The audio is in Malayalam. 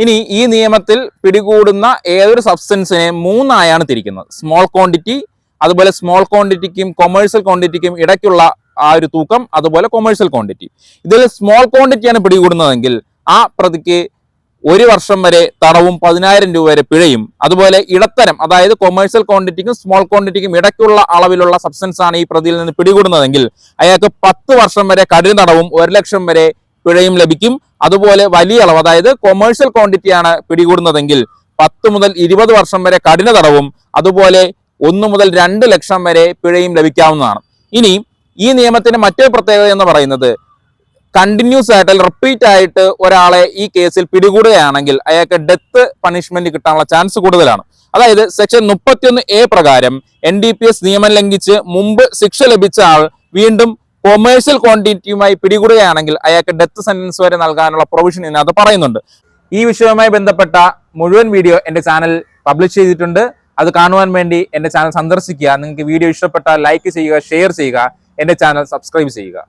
ഇനി ഈ നിയമത്തിൽ പിടികൂടുന്ന ഏതൊരു സബ്സ്റ്റൻസിനെ മൂന്നായാണ് തിരിക്കുന്നത്. സ്മോൾ ക്വാണ്ടിറ്റി, അതുപോലെ സ്മോൾ ക്വാണ്ടിറ്റിക്കും കൊമേഴ്സ്യൽ ക്വാണ്ടിറ്റിക്കും ഇടയ്ക്കുള്ള ആ ഒരു തൂക്കം, അതുപോലെ കൊമേഴ്സ്യൽ ക്വാണ്ടിറ്റി. ഇതിൽ സ്മോൾ ക്വാണ്ടിറ്റിയാണ് പിടികൂടുന്നതെങ്കിൽ ആ പ്രതിക്ക് 1 വർഷം വരെ തടവും 10,000 രൂപ വരെ പിഴയും. അതുപോലെ ഇടത്തരം, അതായത് കൊമേഴ്സ്യൽ ക്വാണ്ടിറ്റിക്കും സ്മോൾ ക്വാണ്ടിറ്റിക്കും ഇടയ്ക്കുള്ള അളവിലുള്ള സബ്സ്റ്റൻസ് ആണ് ഈ പ്രതിയിൽ നിന്ന് പിടികൂടുന്നതെങ്കിൽ അയാൾക്ക് 10 വർഷം വരെ കഠിന തടവും 1 ലക്ഷം വരെ പിഴയും ലഭിക്കും. അതുപോലെ വലിയ അളവ്, അതായത് കൊമേഴ്സ്യൽ ക്വാണ്ടിറ്റിയാണ് പിടികൂടുന്നതെങ്കിൽ 10 മുതൽ 20 വർഷം വരെ കഠിന തടവും അതുപോലെ 1 മുതൽ 2 ലക്ഷം വരെ പിഴയും ലഭിക്കാവുന്നതാണ്. ഇനി ഈ നിയമത്തിന്റെ മറ്റൊരു പ്രത്യേകത എന്ന് പറയുന്നത്, കണ്ടിന്യൂസ് ആയിട്ട് റിപ്പീറ്റ് ആയിട്ട് ഒരാളെ ഈ കേസിൽ പിടികൂടുകയാണെങ്കിൽ അയാൾക്ക് ഡെത്ത് പണിഷ്മെന്റ് കിട്ടാനുള്ള ചാൻസ് കൂടുതലാണ്. അതായത് സെക്ഷൻ 31A പ്രകാരം NDPS നിയമം ലംഘിച്ച് മുമ്പ് ശിക്ഷ ലഭിച്ച ആൾ വീണ്ടും കൊമേഴ്സ്യൽ ക്വാണ്ടിറ്റിയുമായി പിടികൂടുകയാണെങ്കിൽ അയാൾക്ക് ഡെത്ത് സെന്റൻസ് വരെ നൽകാനുള്ള പ്രൊവിഷൻ ഇതിനകത്ത് പറയുന്നുണ്ട്. ഈ വിഷയവുമായി ബന്ധപ്പെട്ട മുഴുവൻ വീഡിയോ എൻ്റെ ചാനൽ പബ്ലിഷ് ചെയ്തിട്ടുണ്ട്. അത് കാണുവാൻ വേണ്ടി എൻ്റെ ചാനൽ സന്ദർശിക്കുക. നിങ്ങൾക്ക് വീഡിയോ ഇഷ്ടപ്പെട്ടാൽ ലൈക്ക് ചെയ്യുക, ഷെയർ ചെയ്യുക, എൻ്റെ ചാനൽ സബ്സ്ക്രൈബ് ചെയ്യുക.